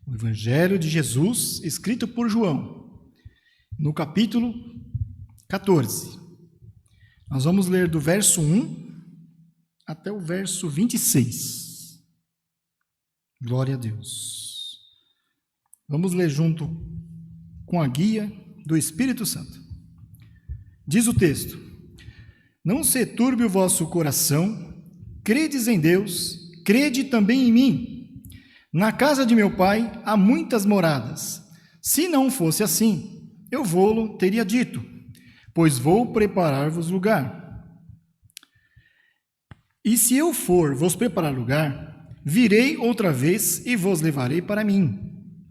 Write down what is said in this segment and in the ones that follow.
O Evangelho de Jesus, escrito por João, no capítulo 14. Nós vamos ler do verso 1 até o verso 26. Glória a Deus. Vamos ler junto com a guia do Espírito Santo. Diz o texto: Não se turbe o vosso coração, credes em Deus, crede também em mim. Na casa de meu pai há muitas moradas. Se não fosse assim, eu vou-lo teria dito, pois vou preparar-vos lugar. E se eu for vos preparar lugar, virei outra vez e vos levarei para mim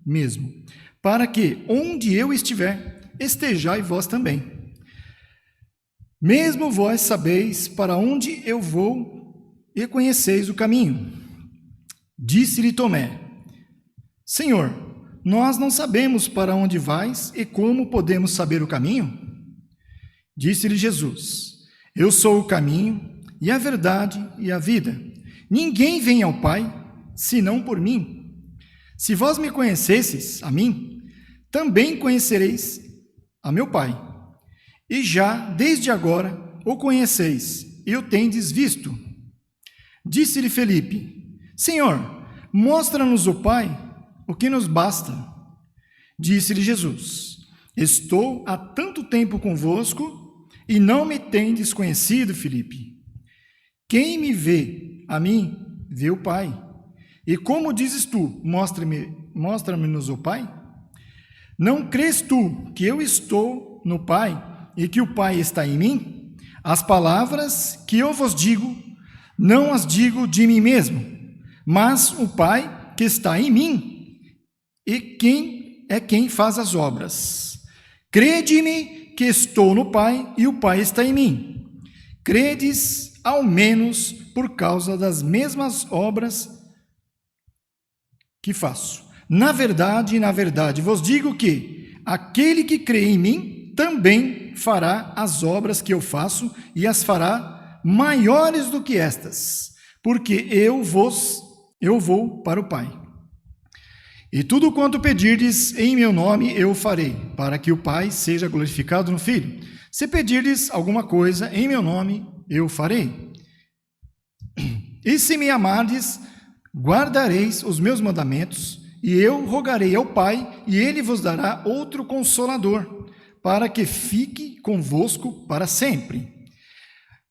mesmo, para que, onde eu estiver, estejai vós também. Mesmo vós sabeis para onde eu vou e conheceis o caminho. Disse-lhe Tomé: Senhor, nós não sabemos para onde vais e como podemos saber o caminho? Disse-lhe Jesus: Eu sou o caminho e a verdade e a vida. Ninguém vem ao Pai senão por mim. Se vós me conhecesseis a mim, também conhecereis a meu Pai. E já desde agora o conheceis e o tendes visto. Disse-lhe Felipe: Senhor, mostra-nos o Pai, o que nos basta. Disse-lhe Jesus: Estou há tanto tempo convosco e não me tendes conhecido, Felipe. Quem me vê a mim, vê o Pai. E como dizes tu, mostra-me-nos o Pai? Não crês tu que eu estou no Pai e que o Pai está em mim? As palavras que eu vos digo, não as digo de mim mesmo, mas o Pai que está em mim, e quem faz as obras. Crede-me que estou no Pai e o Pai está em mim. Credes, ao menos, por causa das mesmas obras que faço. Na verdade, vos digo que aquele que crê em mim também fará as obras que eu faço e as fará maiores do que estas, porque eu vou para o Pai. E tudo quanto pedirdes em meu nome eu o farei, para que o Pai seja glorificado no Filho. Se pedirdes alguma coisa em meu nome, eu o farei. E se me amardes, guardareis os meus mandamentos, e eu rogarei ao Pai, e ele vos dará outro Consolador, para que fique convosco para sempre.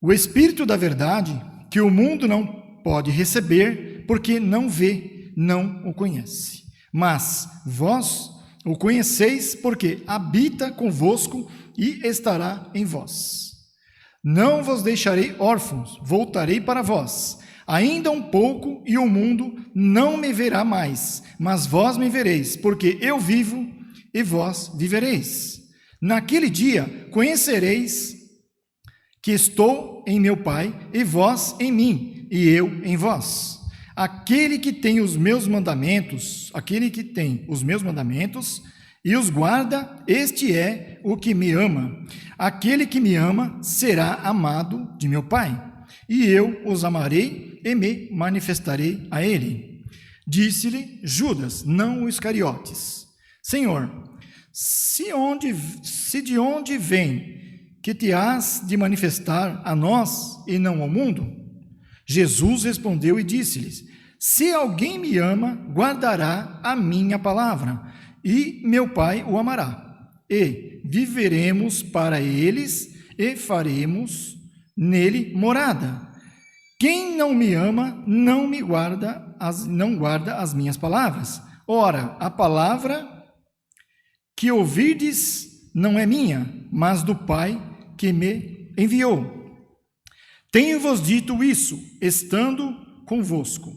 O Espírito da verdade, que o mundo não pode receber, porque não vê, não o conhece. Mas vós o conheceis, porque habita convosco e estará em vós. Não vos deixarei órfãos, voltarei para vós. Ainda um pouco e o mundo não me verá mais, mas vós me vereis, porque eu vivo e vós vivereis. Naquele dia conhecereis que estou em meu Pai, e vós em mim, e eu em vós. Aquele que tem os meus mandamentos e os guarda, este é o que me ama. Aquele que me ama será amado de meu Pai, e eu os amarei e me manifestarei a ele. Disse-lhe Judas, não o Iscariotes: Senhor, se de onde vem que te has de manifestar a nós e não ao mundo? Jesus respondeu e disse-lhes: Se alguém me ama, guardará a minha palavra, e meu Pai o amará. E viveremos para eles e faremos nele morada. Quem não me ama, não guarda as minhas palavras. Ora, a palavra que ouvirdes não é minha, mas do Pai que me enviou. Tenho-vos dito isso, estando convosco.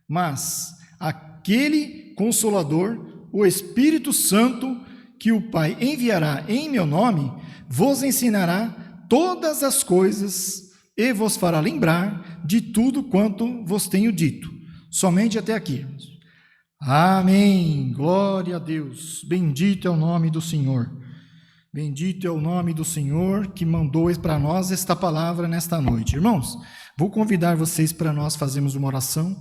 Mas aquele Consolador, o Espírito Santo, que o Pai enviará em meu nome, vos ensinará todas as coisas e vos fará lembrar de tudo quanto vos tenho dito. Somente até aqui. Amém. Glória a Deus. Bendito é o nome do Senhor. Bendito é o nome do Senhor que mandou para nós esta palavra nesta noite. Irmãos, vou convidar vocês para nós fazermos uma oração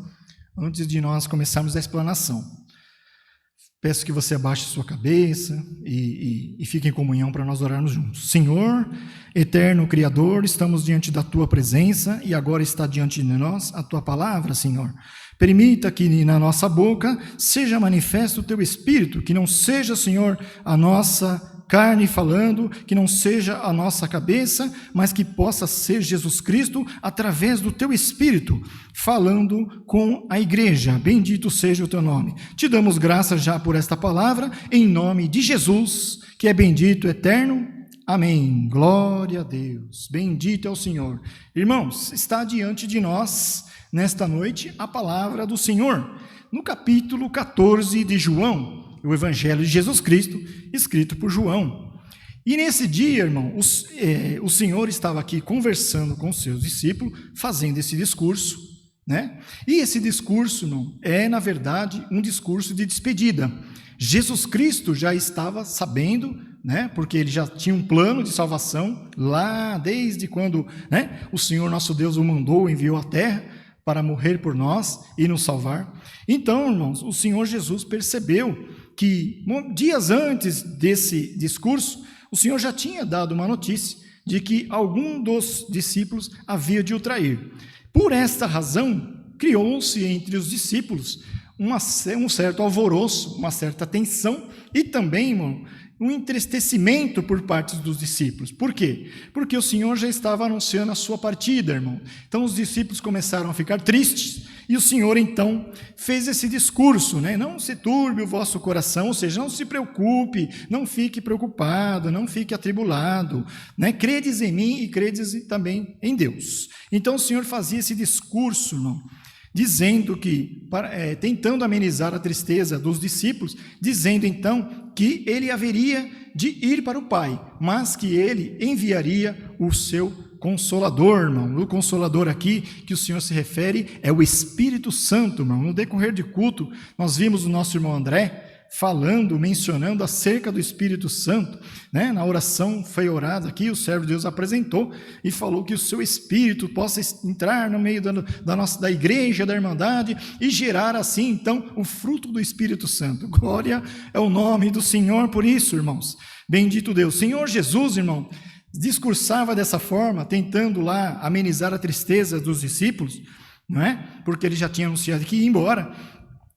antes de nós começarmos a explanação. Peço que você abaixe sua cabeça e fique em comunhão para nós orarmos juntos. Senhor, eterno Criador, estamos diante da Tua presença e agora está diante de nós a Tua palavra, Senhor. Permita que na nossa boca seja manifesto o Teu Espírito, que não seja, Senhor, a nossa carne falando, que não seja a nossa cabeça, mas que possa ser Jesus Cristo através do Teu Espírito, falando com a igreja. Bendito seja o Teu nome. Te damos graças já por esta palavra, em nome de Jesus, que é bendito, eterno. Amém. Glória a Deus. Bendito é o Senhor. Irmãos, está diante de nós, nesta noite, a palavra do Senhor, no capítulo 14 de João, o Evangelho de Jesus Cristo, escrito por João. E nesse dia, irmão, o Senhor estava aqui conversando com os seus discípulos, fazendo esse discurso, né? E esse discurso, irmão, é, na verdade, um discurso de despedida. Jesus Cristo já estava sabendo, né? Porque ele já tinha um plano de salvação lá desde quando, né, o Senhor nosso Deus o mandou, enviou à terra para morrer por nós e nos salvar. Então, irmãos, o Senhor Jesus percebeu que dias antes desse discurso, o Senhor já tinha dado uma notícia de que algum dos discípulos havia de o trair. Por esta razão, criou-se entre os discípulos um certo alvoroço, uma certa tensão e também, irmão, um entristecimento por parte dos discípulos. Por quê? Porque o Senhor já estava anunciando a sua partida, irmão. Então os discípulos começaram a ficar tristes e o Senhor então fez esse discurso, né? Não se turbe o vosso coração, ou seja, não se preocupe, não fique preocupado, não fique atribulado, né? Credes em mim e credes também em Deus. Então o Senhor fazia esse discurso, irmão, dizendo que, tentando amenizar a tristeza dos discípulos, dizendo então que ele haveria de ir para o Pai, mas que ele enviaria o seu Consolador, irmão. O Consolador aqui que o Senhor se refere é o Espírito Santo, irmão. No decorrer de culto, nós vimos o nosso irmão André falando, mencionando acerca do Espírito Santo, né? Na oração foi orada aqui, o servo de Deus apresentou e falou que o seu Espírito possa entrar no meio da igreja, da irmandade e gerar assim, então, o fruto do Espírito Santo. Glória é o nome do Senhor por isso, irmãos. Bendito Deus. Senhor Jesus, irmão, discursava dessa forma, tentando lá amenizar a tristeza dos discípulos, não é? Porque ele já tinha anunciado que ia embora.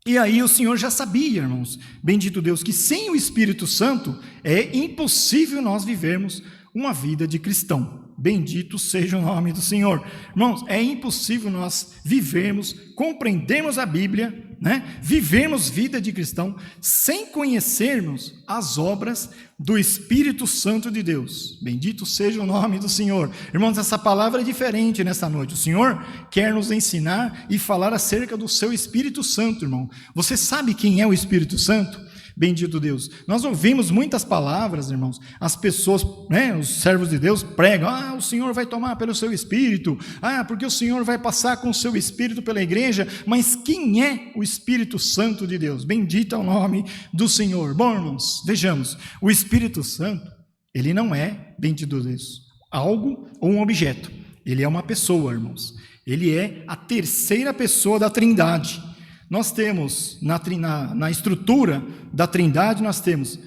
E aí o Senhor já sabia, irmãos, bendito Deus, que sem o Espírito Santo é impossível nós vivermos uma vida de cristão. Bendito seja o nome do Senhor. Irmãos, é impossível nós vivermos, compreendermos a Bíblia, né? Vivermos vida de cristão sem conhecermos as obras do Espírito Santo de Deus. Bendito seja o nome do Senhor. Irmãos, essa palavra é diferente nessa noite. O Senhor quer nos ensinar e falar acerca do seu Espírito Santo, irmão. Você sabe quem é o Espírito Santo? Bendito Deus. Nós ouvimos muitas palavras, irmãos. As pessoas, né, os servos de Deus pregam, o Senhor vai tomar pelo seu Espírito, porque o Senhor vai passar com o seu Espírito pela igreja. Mas quem é o Espírito Santo de Deus? Bendito é o nome do Senhor. Bom, irmãos, vejamos. O Espírito Santo, ele não é, bendito Deus, algo ou um objeto. Ele é uma pessoa, irmãos. Ele é a terceira pessoa da Trindade. Nós temos, na estrutura da Trindade, nós temos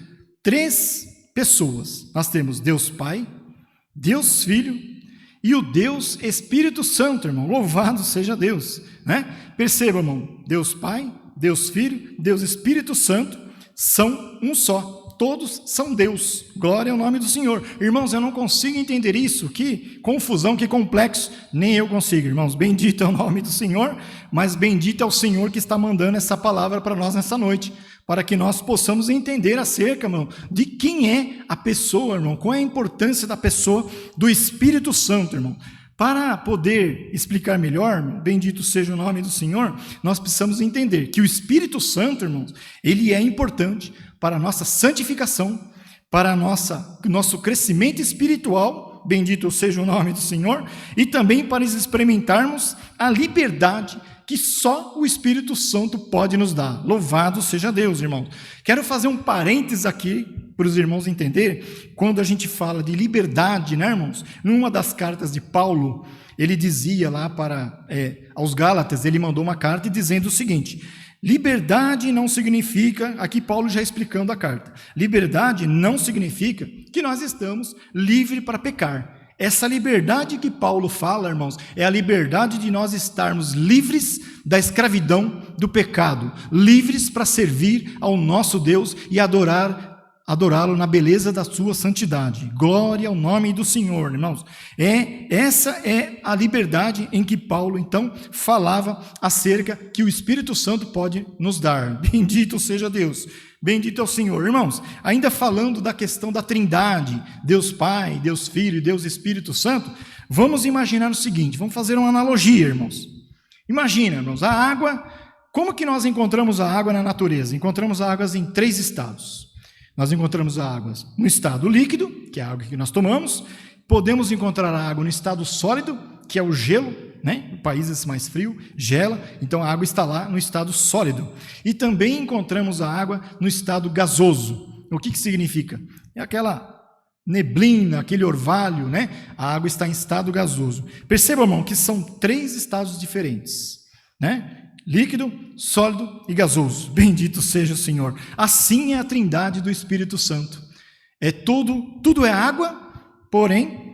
três pessoas. Nós temos Deus Pai, Deus Filho e o Deus Espírito Santo, irmão. Louvado seja Deus, né? Perceba, irmão, Deus Pai, Deus Filho, Deus Espírito Santo são um só. Todos são Deus. Glória ao nome do Senhor. Irmãos, eu não consigo entender isso. Que confusão, que complexo. Nem eu consigo, irmãos. Bendito é o nome do Senhor, mas bendito é o Senhor que está mandando essa palavra para nós nessa noite, para que nós possamos entender acerca, irmão, de quem é a pessoa, irmão. Qual é a importância da pessoa do Espírito Santo, irmão. Para poder explicar melhor, bendito seja o nome do Senhor, nós precisamos entender que o Espírito Santo, irmãos, ele é importante para a nossa santificação, para nosso crescimento espiritual, bendito seja o nome do Senhor, e também para experimentarmos a liberdade que só o Espírito Santo pode nos dar. Louvado seja Deus, irmãos. Quero fazer um parênteses aqui, para os irmãos entenderem, quando a gente fala de liberdade, né, irmãos? Numa das cartas de Paulo, ele dizia lá aos Gálatas, ele mandou uma carta dizendo o seguinte: Liberdade não significa, aqui Paulo já explicando a carta, liberdade não significa que nós estamos livres para pecar. Essa liberdade que Paulo fala, irmãos, é a liberdade de nós estarmos livres da escravidão do pecado, livres para servir ao nosso Deus e adorá-lo na beleza da sua santidade. Glória ao nome do Senhor, irmãos. Essa é a liberdade em que Paulo, então, falava acerca que o Espírito Santo pode nos dar. Bendito seja Deus. Bendito é o Senhor. Irmãos, ainda falando da questão da Trindade, Deus Pai, Deus Filho e Deus Espírito Santo, vamos imaginar o seguinte, vamos fazer uma analogia, irmãos. Imagina, irmãos, a água, como que nós encontramos a água na natureza? Encontramos a água em 3 estados. Nós encontramos a água no estado líquido, que é a água que nós tomamos, podemos encontrar a água no estado sólido, que é o gelo, né? Em países mais frios, gela, então a água está lá no estado sólido. E também encontramos a água no estado gasoso. O que significa? É aquela neblina, aquele orvalho, né? A água está em estado gasoso. Perceba, irmão, que são 3 estados diferentes, né? Líquido, sólido e gasoso. Bendito seja o Senhor. Assim é a trindade do Espírito Santo. Tudo é água, porém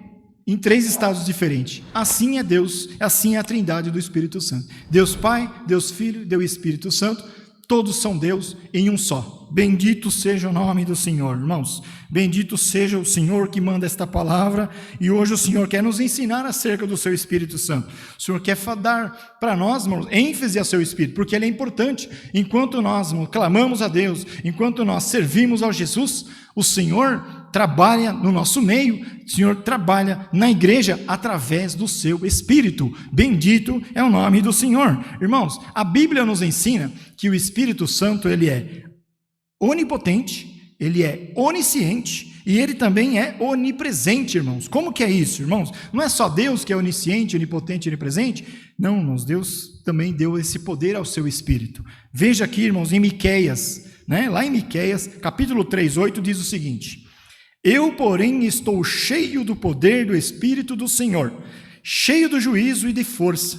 em 3 estados diferentes. Assim é Deus, assim é a trindade do Espírito Santo. Deus Pai, Deus Filho, Deus Espírito Santo, todos são Deus em um só. Bendito seja o nome do Senhor, irmãos. Bendito seja o Senhor que manda esta palavra, e hoje o Senhor quer nos ensinar acerca do seu Espírito Santo. O Senhor quer dar para nós, irmãos, ênfase ao seu Espírito, porque ele é importante. Enquanto nós, irmãos, clamamos a Deus, enquanto nós servimos ao Jesus, o Senhor trabalha no nosso meio, o Senhor trabalha na igreja através do seu Espírito. Bendito é o nome do Senhor. Irmãos, a Bíblia nos ensina que o Espírito Santo, ele é onipotente, ele é onisciente e ele também é onipresente, irmãos. Como que é isso, irmãos? Não é só Deus que é onisciente, onipotente e onipresente? Não, irmãos, Deus também deu esse poder ao seu Espírito. Veja aqui, irmãos, em Miqueias, né? Lá em Miqueias, capítulo 3:8, diz o seguinte: eu, porém, estou cheio do poder do Espírito do Senhor, cheio do juízo e de força,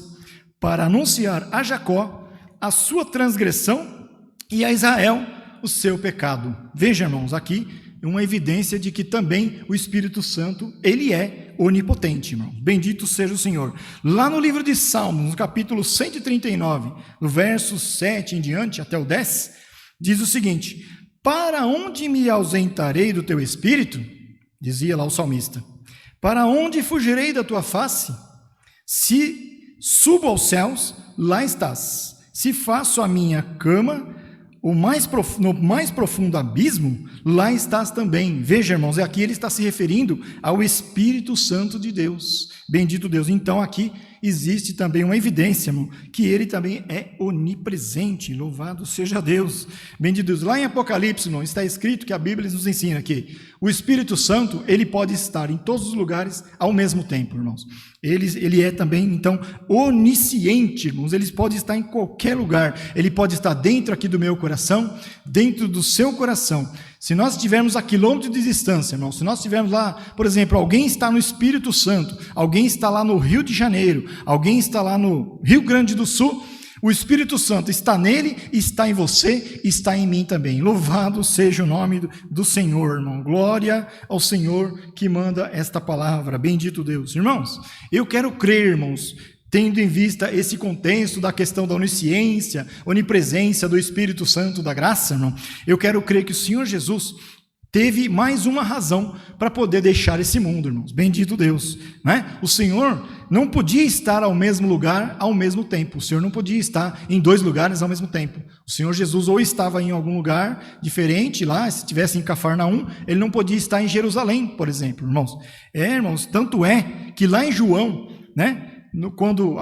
para anunciar a Jacó a sua transgressão e a Israel o seu pecado. Veja, irmãos, aqui uma evidência de que também o Espírito Santo, ele é onipotente, irmão. Bendito seja o Senhor. Lá no livro de Salmos, no capítulo 139, no verso 7 em diante, até o 10, diz o seguinte: para onde me ausentarei do teu Espírito? Dizia lá o salmista. Para onde fugirei da tua face? Se subo aos céus, lá estás. Se faço a minha cama no mais profundo abismo, lá estás também. Veja, irmãos, aqui ele está se referindo ao Espírito Santo de Deus. Bendito Deus. Então aqui existe também uma evidência, irmão, que ele também é onipresente. Louvado seja Deus. Bendito Deus. Lá em Apocalipse, irmão, está escrito que a Bíblia nos ensina que o Espírito Santo, ele pode estar em todos os lugares ao mesmo tempo, irmãos. Ele é também, então, onisciente, irmãos. Ele pode estar em qualquer lugar. Ele pode estar dentro aqui do meu coração, dentro do seu coração. Se nós estivermos a quilômetros de distância, irmão, se nós estivermos lá, por exemplo, alguém está no Espírito Santo, alguém está lá no Rio de Janeiro, alguém está lá no Rio Grande do Sul, o Espírito Santo está nele, está em você, está em mim também. Louvado seja o nome do Senhor, irmão. Glória ao Senhor que manda esta palavra. Bendito Deus. Irmãos, eu quero crer, irmãos, tendo em vista esse contexto da questão da onisciência, onipresença do Espírito Santo da graça, irmão, eu quero crer que o Senhor Jesus teve mais uma razão para poder deixar esse mundo, irmãos. Bendito Deus, né? O Senhor não podia estar ao mesmo lugar ao mesmo tempo. O Senhor não podia estar em 2 lugares ao mesmo tempo. O Senhor Jesus ou estava em algum lugar diferente lá, se estivesse em Cafarnaum, ele não podia estar em Jerusalém, por exemplo, irmãos. Irmãos, tanto é que lá em João, né, quando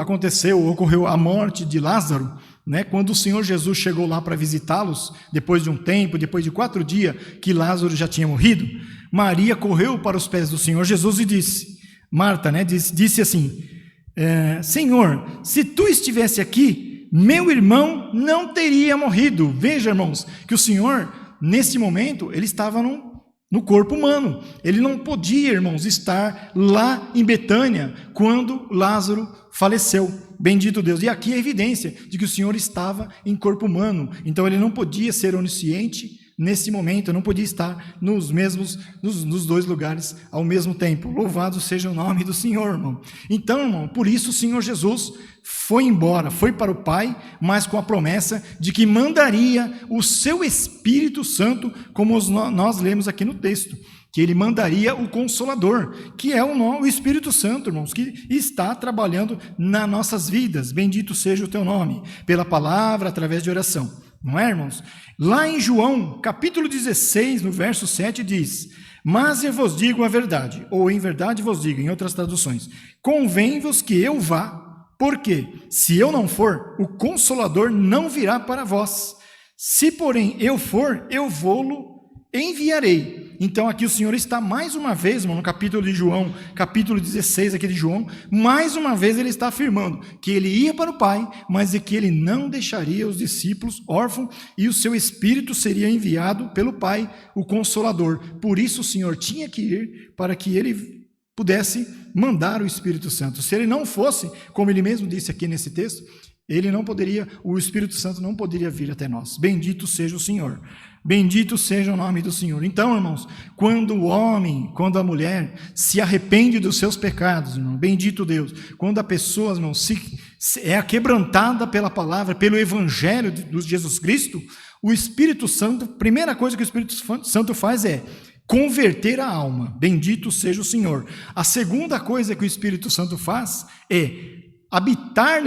ocorreu a morte de Lázaro, né, quando o Senhor Jesus chegou lá para visitá-los, depois de um tempo, depois de 4 dias que Lázaro já tinha morrido, Maria correu para os pés do Senhor Jesus e disse, Marta, né, disse assim, Senhor, se tu estivesse aqui, meu irmão não teria morrido. Veja, irmãos, que o Senhor, nesse momento, ele estava no corpo humano. Ele não podia, irmãos, estar lá em Betânia quando Lázaro faleceu. Bendito Deus. E aqui é a evidência de que o Senhor estava em corpo humano. Então ele não podia ser onisciente nesse momento, não podia estar nos dois lugares ao mesmo tempo. Louvado seja o nome do Senhor, irmão. Então, irmão, por isso o Senhor Jesus foi embora, foi para o Pai, mas com a promessa de que mandaria o seu Espírito Santo, como nós lemos aqui no texto, que ele mandaria o Consolador, que é o Espírito Santo, irmãos, que está trabalhando nas nossas vidas. Bendito seja o teu nome, pela palavra, através de oração. Não é, irmãos? Lá em João, capítulo 16, no verso 7, diz: mas eu vos digo a verdade, ou em verdade vos digo, em outras traduções, convém-vos que eu vá, porque se eu não for, o Consolador não virá para vós. Se, porém, eu for, eu vou-lo enviarei. Então aqui o Senhor está mais uma vez, irmão, no capítulo de João, capítulo 16 aqui de João, mais uma vez ele está afirmando que ele ia para o Pai, mas que ele não deixaria os discípulos órfãos e o seu Espírito seria enviado pelo Pai, o Consolador. Por isso o Senhor tinha que ir para que ele pudesse mandar o Espírito Santo. Se ele não fosse, como ele mesmo disse aqui nesse texto, o Espírito Santo não poderia vir até nós. Bendito seja o Senhor. Bendito seja o nome do Senhor. Então, irmãos, quando o homem, quando a mulher se arrepende dos seus pecados, irmão, bendito Deus, quando a pessoa, irmão, é quebrantada pela palavra, pelo Evangelho de Jesus Cristo, o Espírito Santo, a primeira coisa que o Espírito Santo faz é converter a alma. Bendito seja o Senhor. A segunda coisa que o Espírito Santo faz é habita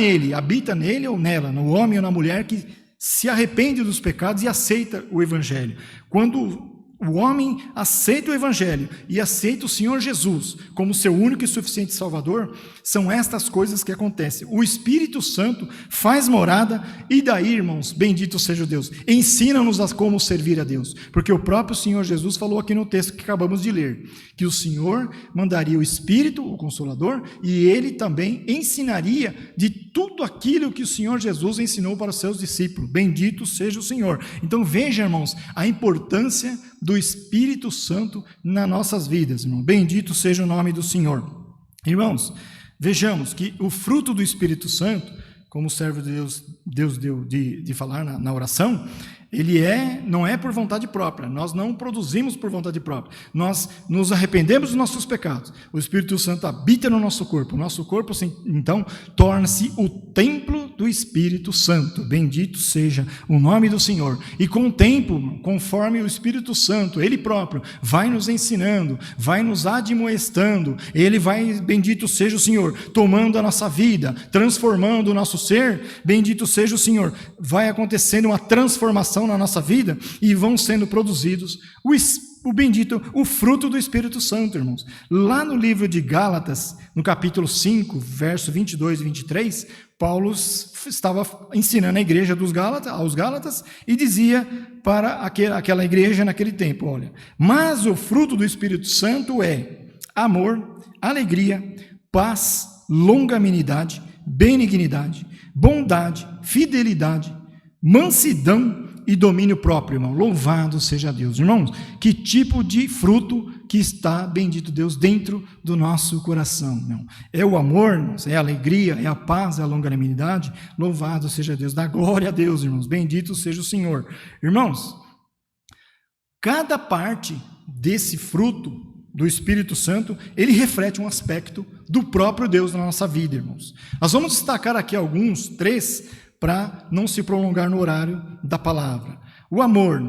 nele ou nela, no homem ou na mulher que se arrepende dos pecados e aceita o Evangelho. Quando o homem aceita o Evangelho e aceita o Senhor Jesus como seu único e suficiente Salvador, são estas coisas que acontecem. O Espírito Santo faz morada e daí, irmãos, bendito seja o Deus, ensina-nos a como servir a Deus, porque o próprio Senhor Jesus falou aqui no texto que acabamos de ler, que o Senhor mandaria o Espírito, o Consolador, e ele também ensinaria de tudo aquilo que o Senhor Jesus ensinou para os seus discípulos. Bendito seja o Senhor. Então veja, irmãos, a importância do Espírito Santo nas nossas vidas, irmão. Bendito seja o nome do Senhor. Irmãos, vejamos que o fruto do Espírito Santo, como o servo de Deus deu de falar na oração, ele não é por vontade própria, nós não produzimos por vontade própria, nós nos arrependemos dos nossos pecados, o Espírito Santo habita no nosso corpo então torna-se o templo do Espírito Santo. Bendito seja o nome do Senhor. E com o tempo, conforme o Espírito Santo, ele próprio, vai nos ensinando, vai nos admoestando, ele vai, bendito seja o Senhor, tomando a nossa vida, transformando o nosso ser, bendito seja o Senhor, vai acontecendo uma transformação na nossa vida e vão sendo produzidos o fruto do Espírito Santo, irmãos. Lá no livro de Gálatas, no capítulo 5, verso 22 e 23, Paulo estava ensinando a igreja aos Gálatas e dizia para aquela igreja naquele tempo, olha, mas o fruto do Espírito Santo é amor, alegria, paz, longanimidade, benignidade, bondade, fidelidade, mansidão e domínio próprio, irmão. Louvado seja Deus. Irmãos, que tipo de fruto que está, bendito Deus, dentro do nosso coração, irmão? É o amor, irmãos? É a alegria, é a paz, é a longanimidade? Louvado seja Deus. Dá glória a Deus, irmãos. Bendito seja o Senhor. Irmãos, cada parte desse fruto do Espírito Santo, ele reflete um aspecto do próprio Deus na nossa vida, irmãos. Nós vamos destacar aqui alguns, 3, para não se prolongar no horário da palavra. O amor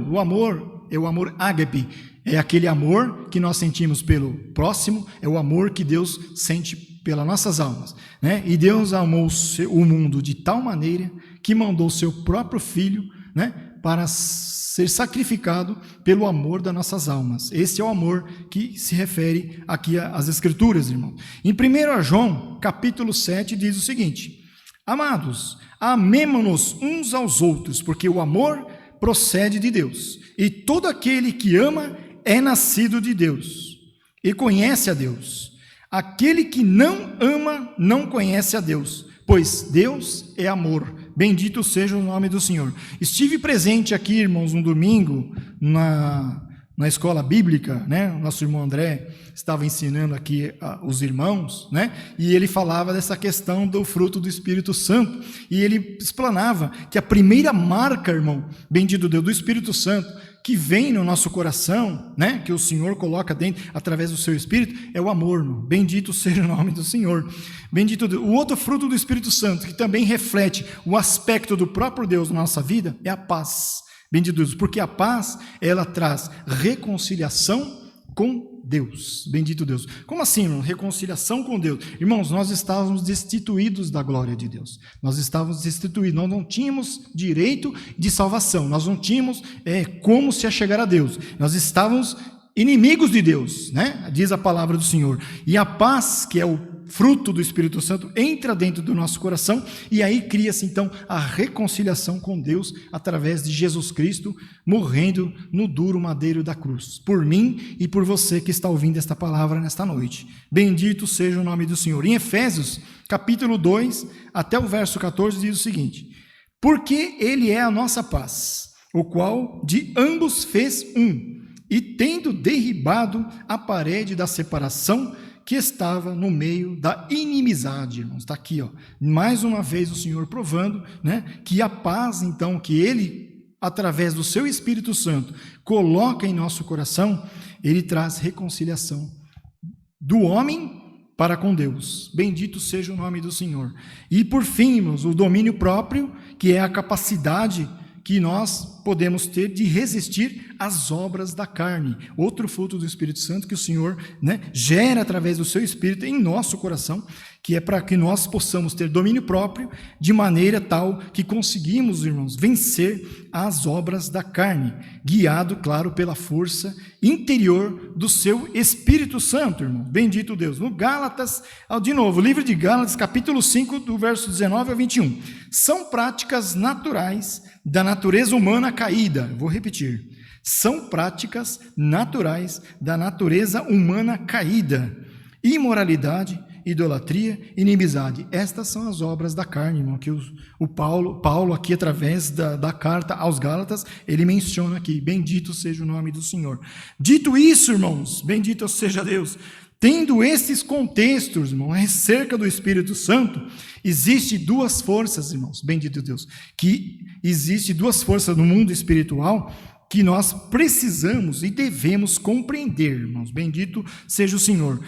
é o amor ágape, é aquele amor que nós sentimos pelo próximo, é o amor que Deus sente pelas nossas almas, né? E Deus amou o mundo de tal maneira que mandou seu próprio Filho, né, para ser sacrificado pelo amor das nossas almas. Esse é o amor que se refere aqui às Escrituras, irmão. Em 1 João, capítulo 7, diz o seguinte: amados, amemo-nos uns aos outros, porque o amor procede de Deus, e todo aquele que ama é nascido de Deus e conhece a Deus. Aquele que não ama não conhece a Deus, pois Deus é amor. Bendito seja o nome do Senhor. Estive presente aqui, irmãos, um domingo na escola bíblica, né? O nosso irmão André estava ensinando aqui os irmãos, né? E ele falava dessa questão do fruto do Espírito Santo, e ele explanava que a primeira marca, irmão, bendito Deus, do Espírito Santo, que vem no nosso coração, né? Que o Senhor coloca dentro, através do seu Espírito, é o amor, irmão. Bendito seja o nome do Senhor. Bendito Deus. O outro fruto do Espírito Santo, que também reflete o aspecto do próprio Deus na nossa vida, é a paz. Bendito Deus, porque a paz, ela traz reconciliação com Deus. Bendito Deus. Como assim, irmão? Reconciliação com Deus. Irmãos, nós estávamos destituídos da glória de Deus. Nós estávamos destituídos. Nós não tínhamos direito de salvação. Nós não tínhamos como se achegar a Deus. Nós estávamos inimigos de Deus, né? Diz a palavra do Senhor. E a paz, que é o fruto do Espírito Santo, entra dentro do nosso coração, e aí cria-se então a reconciliação com Deus através de Jesus Cristo morrendo no duro madeiro da cruz, por mim e por você que está ouvindo esta palavra nesta noite. Bendito seja o nome do Senhor. Em Efésios, capítulo 2, até o verso 14, diz o seguinte: porque ele é a nossa paz, o qual de ambos fez um, e tendo derribado a parede da separação que estava no meio da inimizade, irmãos. Está aqui, ó, mais uma vez o Senhor provando, né, que a paz, então, que Ele, através do seu Espírito Santo, coloca em nosso coração, Ele traz reconciliação do homem para com Deus. Bendito seja o nome do Senhor. E por fim, irmãos, o domínio próprio, que é a capacidade que nós podemos ter de resistir às obras da carne. Outro fruto do Espírito Santo que o Senhor, né, gera através do seu Espírito em nosso coração, que é para que nós possamos ter domínio próprio, de maneira tal que conseguimos, irmãos, vencer as obras da carne, guiado, claro, pela força interior do seu Espírito Santo, irmão. Bendito Deus. No Gálatas, de novo, livro de Gálatas, capítulo 5, do verso 19 ao 21. São práticas naturais da natureza humana caída. Vou repetir. São práticas naturais da natureza humana caída. Imoralidade, idolatria, inimizade. Estas são as obras da carne, irmão, que o Paulo aqui, através da carta aos Gálatas, ele menciona aqui. Bendito seja o nome do Senhor. Dito isso, irmãos, bendito seja Deus. Tendo esses contextos, irmão, acerca do Espírito Santo, existe duas forças, irmãos, bendito Deus, que existe duas forças no mundo espiritual que nós precisamos e devemos compreender, irmãos, bendito seja o Senhor,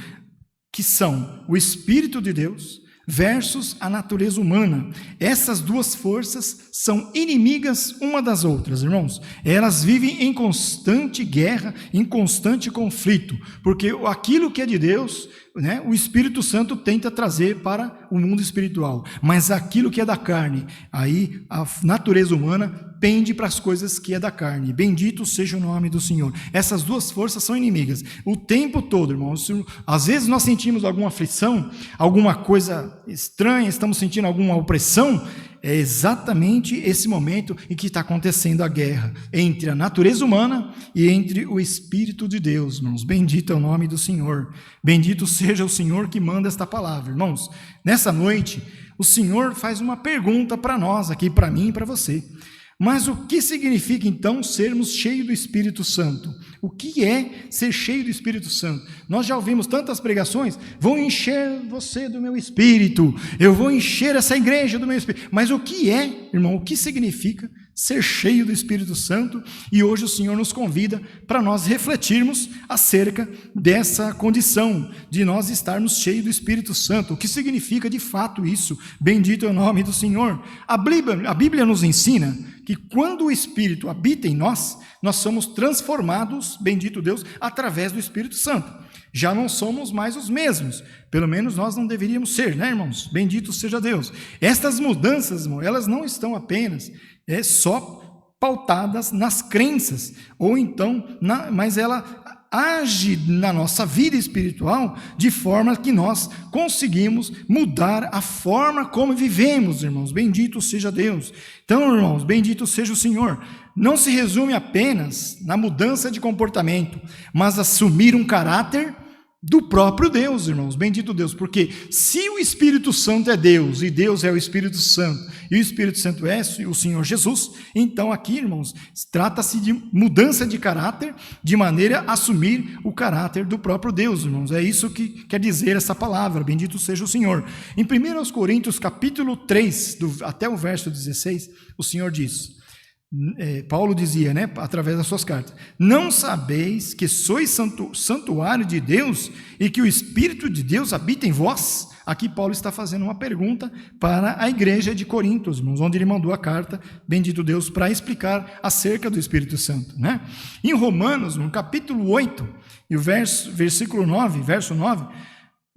que são o Espírito de Deus versus a natureza humana. Essas duas forças são inimigas uma das outras, irmãos. Elas vivem em constante guerra, em constante conflito, porque aquilo que é de Deus, né, o Espírito Santo tenta trazer para o mundo espiritual, mas aquilo que é da carne, aí a natureza humana pende para as coisas que é da carne. Bendito seja o nome do Senhor. Essas duas forças são inimigas o tempo todo, irmãos. Às vezes nós sentimos alguma aflição, alguma coisa estranha, estamos sentindo alguma opressão. É exatamente esse momento em que está acontecendo a guerra entre a natureza humana e entre o Espírito de Deus, irmãos. Bendito é o nome do Senhor. Bendito seja o Senhor que manda esta palavra. Irmãos, nessa noite, o Senhor faz uma pergunta para nós aqui, para mim e para você. Mas o que significa, então, sermos cheios do Espírito Santo? O que é ser cheio do Espírito Santo? Nós já ouvimos tantas pregações, vou encher você do meu Espírito, eu vou encher essa igreja do meu Espírito. Mas o que é, irmão, o que significa ser cheio do Espírito Santo? E hoje o Senhor nos convida para nós refletirmos acerca dessa condição, de nós estarmos cheios do Espírito Santo. O que significa de fato isso? Bendito é o nome do Senhor. A Bíblia nos ensina que quando o Espírito habita em nós, nós somos transformados, bendito Deus, através do Espírito Santo. Já não somos mais os mesmos, pelo menos nós não deveríamos ser, né, irmãos? Bendito seja Deus. Estas mudanças, irmão, elas não estão apenas só pautadas nas crenças, ou então, mas ela age na nossa vida espiritual de forma que nós conseguimos mudar a forma como vivemos, irmãos. Bendito seja Deus. Então, irmãos, bendito seja o Senhor. Não se resume apenas na mudança de comportamento, mas assumir um caráter do próprio Deus, irmãos, bendito Deus, porque se o Espírito Santo é Deus, e Deus é o Espírito Santo, e o Espírito Santo é o Senhor Jesus, então aqui, irmãos, trata-se de mudança de caráter, de maneira a assumir o caráter do próprio Deus, irmãos, é isso que quer dizer essa palavra, bendito seja o Senhor. Em 1 Coríntios, capítulo 3, até o verso 16, o Senhor diz, Paulo dizia, através das suas cartas, não sabeis que sois santuário de Deus e que o Espírito de Deus habita em vós? Aqui Paulo está fazendo uma pergunta para a igreja de Corinto, irmãos, onde ele mandou a carta, bendito Deus, para explicar acerca do Espírito Santo, Em Romanos, no capítulo 8, e o versículo 9, verso 9,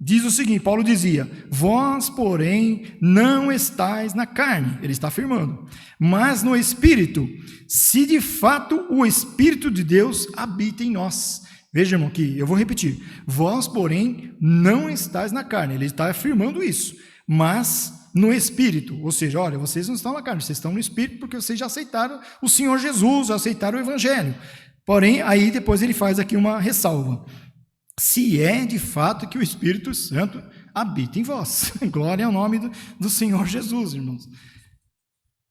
diz o seguinte, Paulo dizia, vós, porém, não estáis na carne, ele está afirmando, mas no Espírito, se de fato o Espírito de Deus habita em nós. Veja, irmão, aqui, eu vou repetir, vós, porém, não estáis na carne, ele está afirmando isso, mas no Espírito, ou seja, olha, vocês não estão na carne, vocês estão no Espírito porque vocês já aceitaram o Senhor Jesus, aceitaram o Evangelho. Porém, aí depois ele faz aqui uma ressalva, se é de fato que o Espírito Santo habita em vós. Glória ao nome do Senhor Jesus, irmãos.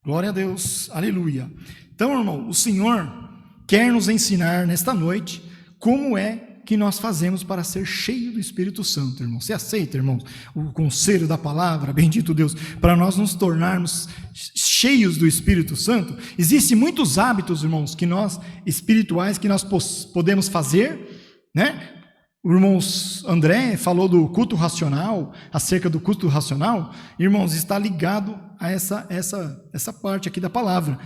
Glória a Deus, aleluia. Então, irmão, o Senhor quer nos ensinar nesta noite como é que nós fazemos para ser cheio do Espírito Santo, irmão. Você aceita, irmãos, o conselho da palavra, bendito Deus, para nós nos tornarmos cheios do Espírito Santo? Existem muitos hábitos, irmãos, espirituais que nós podemos fazer, O irmão André falou do culto racional, acerca do culto racional, irmãos, está ligado a essa parte aqui da palavra,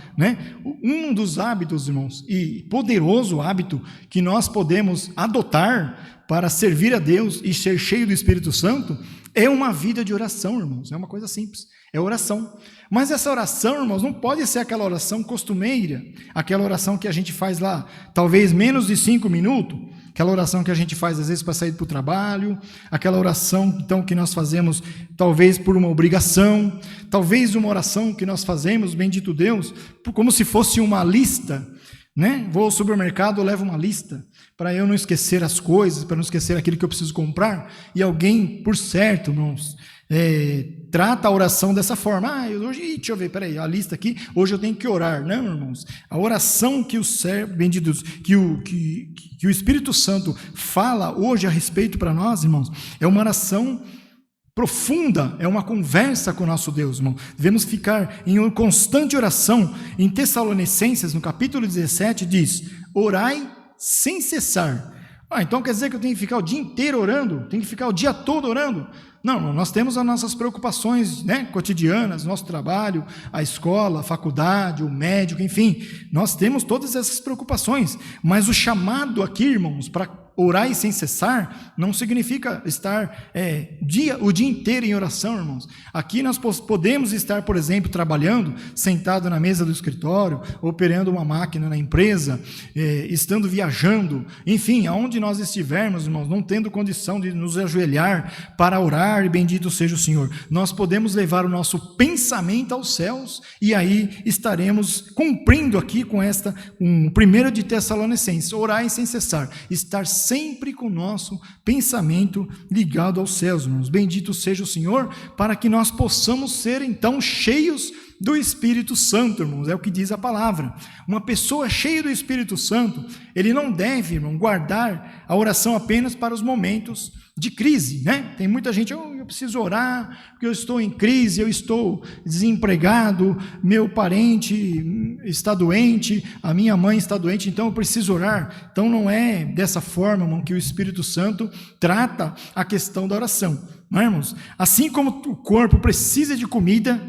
Um dos hábitos, irmãos, e poderoso hábito que nós podemos adotar para servir a Deus e ser cheio do Espírito Santo é uma vida de oração, irmãos, é uma coisa simples, é oração. Mas essa oração, irmãos, não pode ser aquela oração costumeira, aquela oração que a gente faz lá, talvez menos de 5 minutos, aquela oração que a gente faz às vezes para sair para o trabalho, aquela oração então que nós fazemos talvez por uma obrigação, talvez uma oração que nós fazemos, bendito Deus, como se fosse uma lista, Vou ao supermercado, levo uma lista para eu não esquecer as coisas, para não esquecer aquilo que eu preciso comprar, e alguém, por certo, irmãos, trata a oração dessa forma. Deixa eu ver, peraí, a lista aqui, hoje eu tenho que orar. Não, irmãos, a oração que o Espírito Santo fala hoje a respeito para nós, irmãos, é uma oração profunda, é uma conversa com o nosso Deus, irmão. Devemos ficar em uma constante oração. Em Tessalonicenses, no capítulo 17, diz, orai sem cessar. Então quer dizer que eu tenho que ficar o dia inteiro orando? Tenho que ficar o dia todo orando? Não, nós temos as nossas preocupações cotidianas, nosso trabalho, a escola, a faculdade, o médico, enfim, nós temos todas essas preocupações, mas o chamado aqui, irmãos, para orar sem cessar, não significa estar o dia inteiro em oração, irmãos. Aqui nós podemos estar, por exemplo, trabalhando, sentado na mesa do escritório, operando uma máquina na empresa, estando viajando, enfim, aonde nós estivermos, irmãos, não tendo condição de nos ajoelhar para orar, e bendito seja o Senhor, nós podemos levar o nosso pensamento aos céus, e aí estaremos cumprindo aqui com 1 de Tessalonicenses, orar sem cessar, estar sempre com o nosso pensamento ligado aos céus, irmãos. Bendito seja o Senhor, para que nós possamos ser, então, cheios do Espírito Santo, irmãos, é o que diz a palavra. Uma pessoa cheia do Espírito Santo, ele não deve, irmão, guardar a oração apenas para os momentos de crise, Tem muita gente, eu preciso orar, porque eu estou em crise, eu estou desempregado, meu parente está doente, a minha mãe está doente, então eu preciso orar. Então não é dessa forma, irmão, que o Espírito Santo trata a questão da oração, irmãos? Assim como o corpo precisa de comida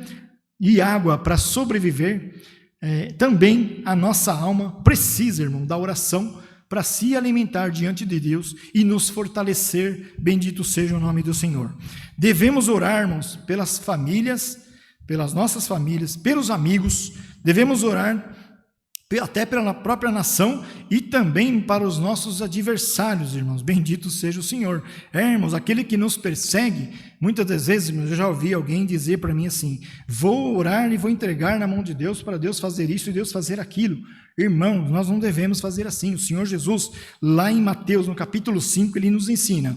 e água para sobreviver, também a nossa alma precisa, irmão, da oração para se alimentar diante de Deus e nos fortalecer, bendito seja o nome do Senhor. Devemos orar, irmãos, pelas famílias, pelas nossas famílias, pelos amigos, devemos orar até pela própria nação e também para os nossos adversários, irmãos. Bendito seja o Senhor. Irmãos, aquele que nos persegue, muitas das vezes, irmãos, eu já ouvi alguém dizer para mim assim: vou orar e vou entregar na mão de Deus para Deus fazer isso e Deus fazer aquilo. Irmãos, nós não devemos fazer assim. O Senhor Jesus, lá em Mateus, no capítulo 5, ele nos ensina: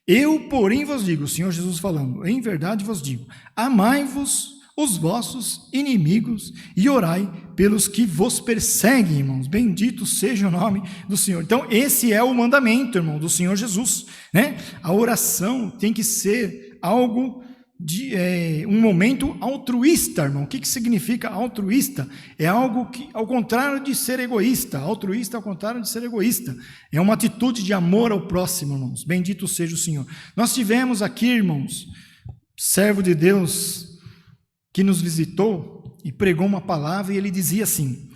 eu, porém, vos digo, o Senhor Jesus falando, em verdade vos digo, amai-vos os vossos inimigos e orai pelos que vos perseguem, irmãos. Bendito seja o nome do Senhor. Então, esse é o mandamento, irmão, do Senhor Jesus, né? A oração tem que ser algo de um momento altruísta, irmão. O que significa altruísta? É algo que, ao contrário de ser egoísta, altruísta ao contrário de ser egoísta, é uma atitude de amor ao próximo, irmãos. Bendito seja o Senhor. Nós tivemos aqui, irmãos, servo de Deus que nos visitou e pregou uma palavra, e ele dizia assim: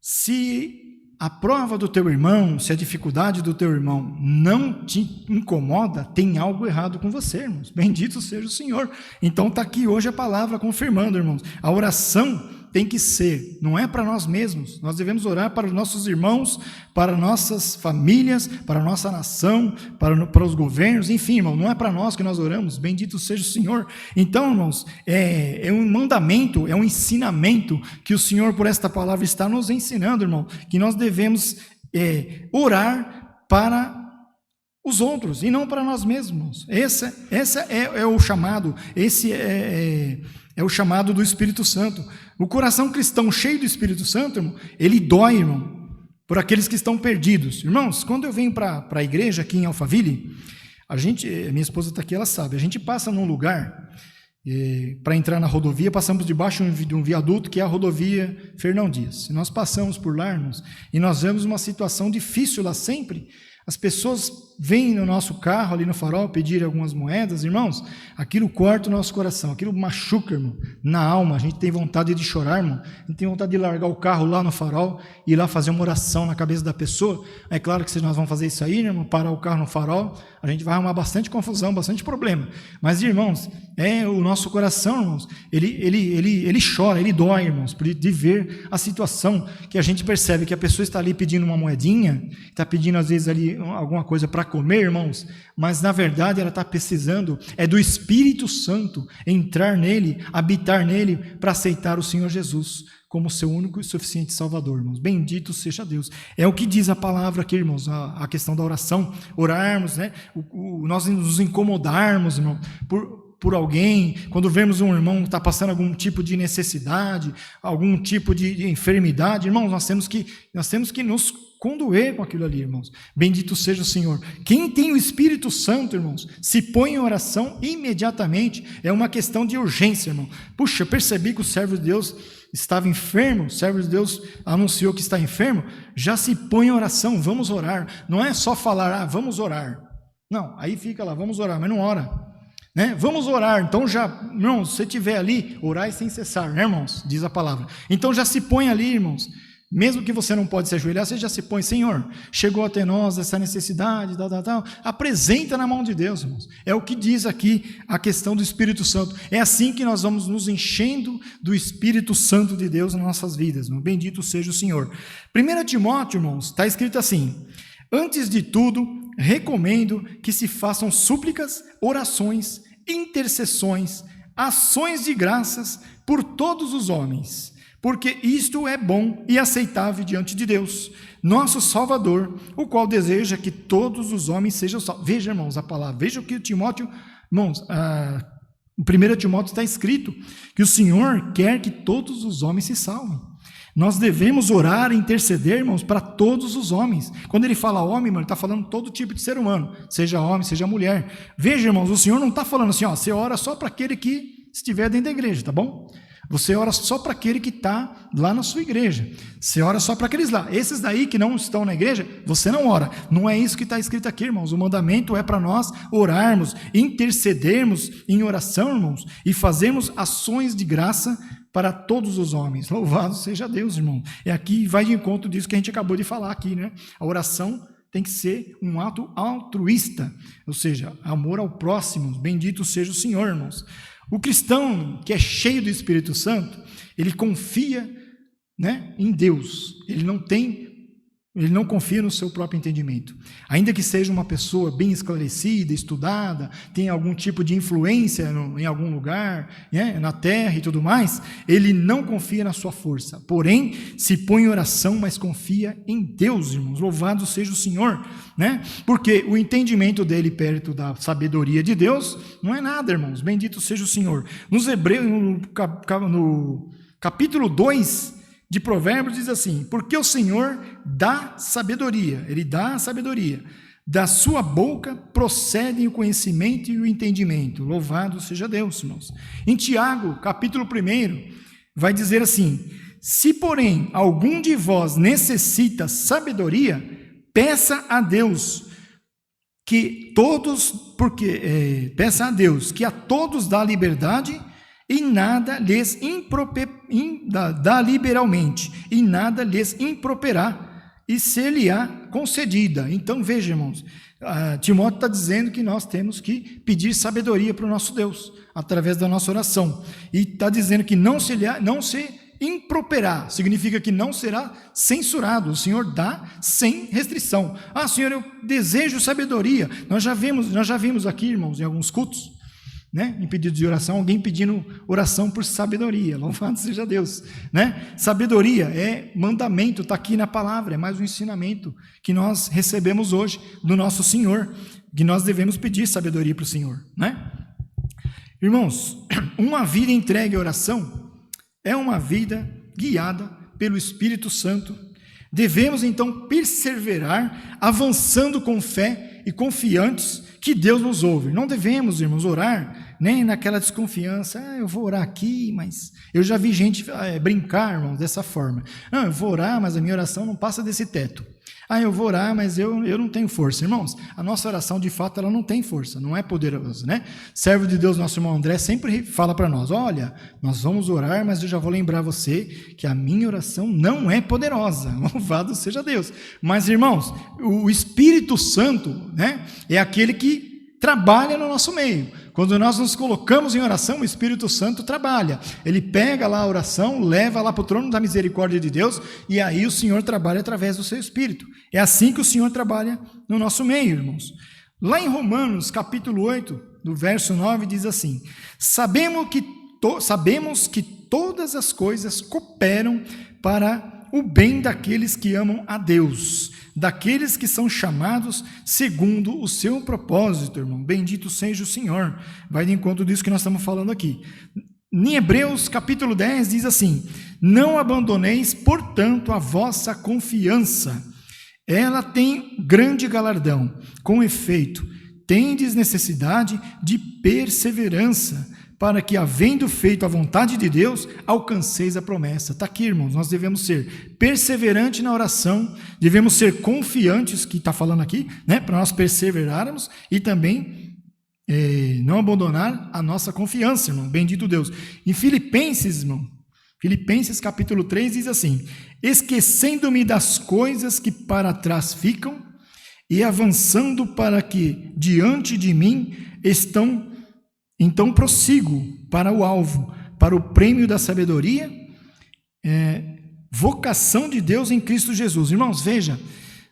se a prova do teu irmão, se a dificuldade do teu irmão não te incomoda, tem algo errado com você, irmãos. Bendito seja o Senhor. Então está aqui hoje a palavra confirmando, irmãos, a oração tem que ser, não é para nós mesmos, nós devemos orar para os nossos irmãos, para nossas famílias, para a nossa nação, para os governos, enfim, irmão, não é para nós que nós oramos. Bendito seja o Senhor. Então, irmãos, é um mandamento, é um ensinamento que o Senhor, por esta palavra, está nos ensinando, irmão, que nós devemos orar para os outros e não para nós mesmos. Esse é o chamado, esse é o chamado do Espírito Santo. O coração cristão cheio do Espírito Santo, irmão, ele dói, irmão, por aqueles que estão perdidos. Irmãos, quando eu venho para a igreja aqui em Alphaville, minha esposa está aqui, ela sabe, a gente passa num lugar, para entrar na rodovia, passamos debaixo de um viaduto que é a rodovia Fernão Dias. E nós passamos por lá, irmãos, e nós vemos uma situação difícil lá sempre. As pessoas vêm no nosso carro, ali no farol, pedir algumas moedas, irmãos, aquilo corta o nosso coração, aquilo machuca, irmão, na alma. A gente tem vontade de chorar, irmão, a gente tem vontade de largar o carro lá no farol e ir lá fazer uma oração na cabeça da pessoa. É claro que se nós vamos fazer isso aí, irmão, parar o carro no farol, a gente vai arrumar bastante confusão, bastante problema. Mas, irmãos, o nosso coração, irmãos, ele chora, ele dói, irmãos, de ver a situação que a gente percebe que a pessoa está ali pedindo uma moedinha, está pedindo às vezes ali alguma coisa para comer, irmãos, mas na verdade ela está precisando do Espírito Santo entrar nele, habitar nele, para aceitar o Senhor Jesus como seu único e suficiente Salvador, irmãos. Bendito seja Deus. É o que diz a palavra aqui, irmãos, a questão da oração, orarmos, né? Nós nos incomodarmos, irmão, por alguém, quando vemos um irmão que está passando algum tipo de necessidade, algum tipo de enfermidade, irmãos, nós temos que nos condoer com aquilo ali, irmãos. Bendito seja o Senhor. Quem tem o Espírito Santo, irmãos, se põe em oração imediatamente. É uma questão de urgência, irmão. Puxa, eu percebi que o servo de Deus estava enfermo, o servo de Deus anunciou que está enfermo, já se põe em oração, vamos orar. Não é só falar, vamos orar. Não, aí fica lá, vamos orar, mas não ora. Né? Vamos orar, então já, irmãos, se você estiver ali, orai sem cessar, né, irmãos? Diz a palavra. Então já se põe ali, irmãos. Mesmo que você não pode se ajoelhar, você já se põe: Senhor, chegou até nós essa necessidade, tal. Apresenta na mão de Deus, irmãos. É o que diz aqui a questão do Espírito Santo. É assim que nós vamos nos enchendo do Espírito Santo de Deus nas nossas vidas, irmão. Bendito seja o Senhor. 1 Timóteo, irmãos, está escrito assim: antes de tudo, recomendo que se façam súplicas, orações, intercessões, ações de graças por todos os homens, porque isto é bom e aceitável diante de Deus, nosso Salvador, o qual deseja que todos os homens sejam salvos. Veja, irmãos, a palavra, veja o que o Timóteo, irmãos, em 1 Timóteo está escrito que o Senhor quer que todos os homens se salvem. Nós devemos orar e interceder, irmãos, para todos os homens. Quando ele fala homem, irmão, ele está falando todo tipo de ser humano, seja homem, seja mulher. Veja, irmãos, o Senhor não está falando assim, você ora só para aquele que estiver dentro da igreja, tá bom? Você ora só para aquele que está lá na sua igreja. Você ora só para aqueles lá. Esses daí que não estão na igreja, você não ora. Não é isso que está escrito aqui, irmãos. O mandamento é para nós orarmos, intercedermos em oração, irmãos, e fazermos ações de graça para todos os homens. Louvado seja Deus, irmão. É aqui, vai de encontro disso que a gente acabou de falar aqui, né? A oração tem que ser um ato altruísta, ou seja, amor ao próximo. Bendito seja o Senhor, irmãos. O cristão que é cheio do Espírito Santo, ele confia né, em Deus. Ele não confia no seu próprio entendimento. Ainda que seja uma pessoa bem esclarecida, estudada, tenha algum tipo de influência em algum lugar, né, na terra e tudo mais, ele não confia na sua força. Porém, se põe em oração, mas confia em Deus, irmãos. Louvado seja o Senhor, né? Porque o entendimento dele perto da sabedoria de Deus não é nada, irmãos. Bendito seja o Senhor. Nos Hebreus, no capítulo 2 de Provérbios diz assim: porque o Senhor dá sabedoria, Ele dá a sabedoria, da sua boca procedem o conhecimento e o entendimento. Louvado seja Deus, irmãos. Em Tiago, capítulo 1, vai dizer assim: se porém algum de vós necessita sabedoria, peça a Deus que a todos dá liberdade e nada lhes dá liberalmente, e nada lhes improperá, e ser-lhe-á concedida. Então, veja, irmãos, Timóteo está dizendo que nós temos que pedir sabedoria para o nosso Deus, através da nossa oração, e está dizendo que não se improperá, significa que não será censurado. O Senhor dá sem restrição. Senhor, eu desejo sabedoria. Nós já vimos aqui, irmãos, em alguns cultos, né, em pedido de oração, alguém pedindo oração por sabedoria. Louvado seja Deus, né? Sabedoria é mandamento, está aqui na palavra, é mais um ensinamento que nós recebemos hoje do nosso Senhor, que nós devemos pedir sabedoria para o Senhor, né? Irmãos, uma vida entregue à oração é uma vida guiada pelo Espírito Santo. Devemos então perseverar, avançando com fé e confiantes que Deus nos ouve. Não devemos, irmãos, orar nem naquela desconfiança: eu vou orar aqui, mas... Eu já vi gente brincar, irmãos, dessa forma: eu vou orar, mas a minha oração não passa desse teto. Eu vou orar, mas eu não tenho força. Irmãos, a nossa oração, de fato, ela não tem força, não é poderosa, né? Servo de Deus, nosso irmão André, sempre fala para nós: olha, nós vamos orar, mas eu já vou lembrar você que a minha oração não é poderosa. Louvado seja Deus. Mas, irmãos, o Espírito Santo, né, é aquele que trabalha no nosso meio. Quando nós nos colocamos em oração, o Espírito Santo trabalha. Ele pega lá a oração, leva lá para o trono da misericórdia de Deus, e aí o Senhor trabalha através do seu Espírito. É assim que o Senhor trabalha no nosso meio, irmãos. Lá em Romanos, capítulo 8, do verso 9, diz assim: sabemos que todas as coisas cooperam para o bem daqueles que amam a Deus, daqueles que são chamados segundo o seu propósito, irmão. Bendito seja o Senhor. Vai de encontro disso que nós estamos falando aqui. Em Hebreus capítulo 10 diz assim: não abandoneis, portanto, a vossa confiança, ela tem grande galardão. Com efeito, tendes necessidade de perseverança, para que, havendo feito a vontade de Deus, alcanceis a promessa. Está aqui, irmãos, nós devemos ser perseverantes na oração, devemos ser confiantes, que está falando aqui, né, para nós perseverarmos, e também não abandonar a nossa confiança, irmão. Bendito Deus. Em Filipenses, irmão, Filipenses capítulo 3 diz assim: esquecendo-me das coisas que para trás ficam, e avançando para que diante de mim estão, então prossigo para o alvo, para o prêmio da sabedoria, vocação de Deus em Cristo Jesus. Irmãos, veja,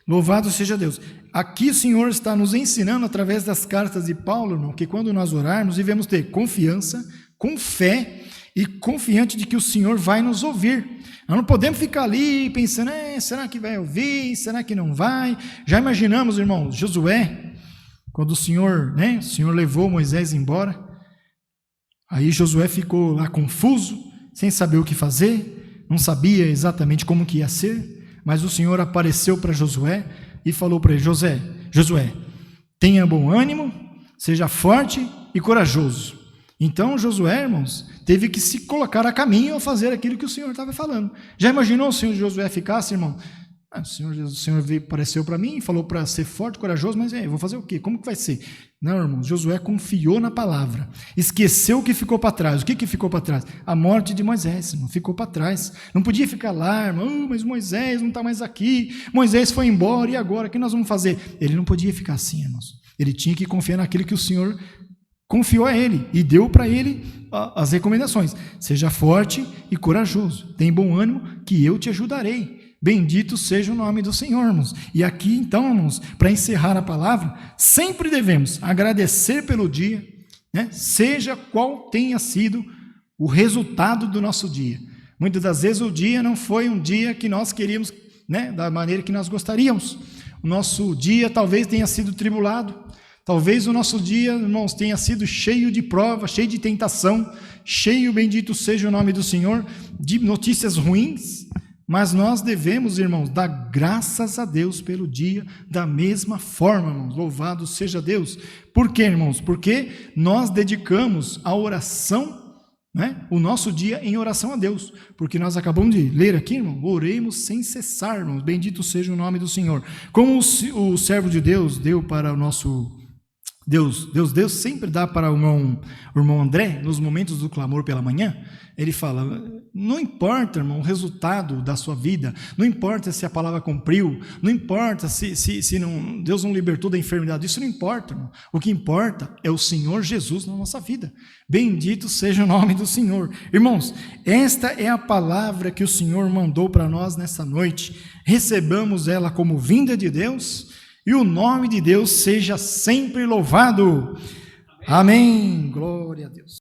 louvado seja Deus. Aqui o Senhor está nos ensinando, através das cartas de Paulo, irmão, que quando nós orarmos, devemos ter confiança, com fé e confiante de que o Senhor vai nos ouvir. Nós não podemos ficar ali pensando: será que vai ouvir? Será que não vai? Já imaginamos, irmãos, Josué, quando o Senhor levou Moisés embora. Aí Josué ficou lá confuso, sem saber o que fazer, não sabia exatamente como que ia ser, mas o Senhor apareceu para Josué e falou para ele: Josué, tenha bom ânimo, seja forte e corajoso. Então Josué, irmãos, teve que se colocar a caminho a fazer aquilo que o Senhor estava falando. Já imaginou se o Josué ficasse, irmão? O Senhor apareceu para mim e falou para ser forte, corajoso, mas eu vou fazer o quê? Como que vai ser? Não, irmão, Josué confiou na palavra, esqueceu o que ficou para trás. O que ficou para trás? A morte de Moisés, irmão, ficou para trás. Não podia ficar lá, irmão: mas Moisés não está mais aqui, Moisés foi embora, e agora, o que nós vamos fazer? Ele não podia ficar assim, irmãos. Ele tinha que confiar naquilo que o Senhor confiou a ele e deu para ele as recomendações. Seja forte e corajoso, tem bom ânimo, que eu te ajudarei. Bendito seja o nome do Senhor, irmãos. E aqui, então, irmãos, para encerrar a palavra, sempre devemos agradecer pelo dia, né? Seja qual tenha sido o resultado do nosso dia. Muitas das vezes o dia não foi um dia que nós queríamos, né, da maneira que nós gostaríamos. O nosso dia talvez tenha sido tribulado, talvez o nosso dia, irmãos, tenha sido cheio de prova, cheio de tentação, cheio, bendito seja o nome do Senhor, de notícias ruins. Mas nós devemos, irmãos, dar graças a Deus pelo dia da mesma forma, irmãos. Louvado seja Deus. Por quê, irmãos? Porque nós dedicamos a oração, né, o nosso dia em oração a Deus. Porque nós acabamos de ler aqui, irmão, oremos sem cessar, irmãos. Bendito seja o nome do Senhor. Como o servo de Deus deu para o nosso... Deus sempre dá para o irmão André, nos momentos do clamor pela manhã, ele fala, não importa, irmão, o resultado da sua vida, não importa se a palavra cumpriu, não importa se não, Deus não libertou da enfermidade, isso não importa, irmão. O que importa é o Senhor Jesus na nossa vida. Bendito seja o nome do Senhor. Irmãos, esta é a palavra que o Senhor mandou para nós nessa noite. Recebamos ela como vinda de Deus, e o nome de Deus seja sempre louvado. Amém. Glória a Deus.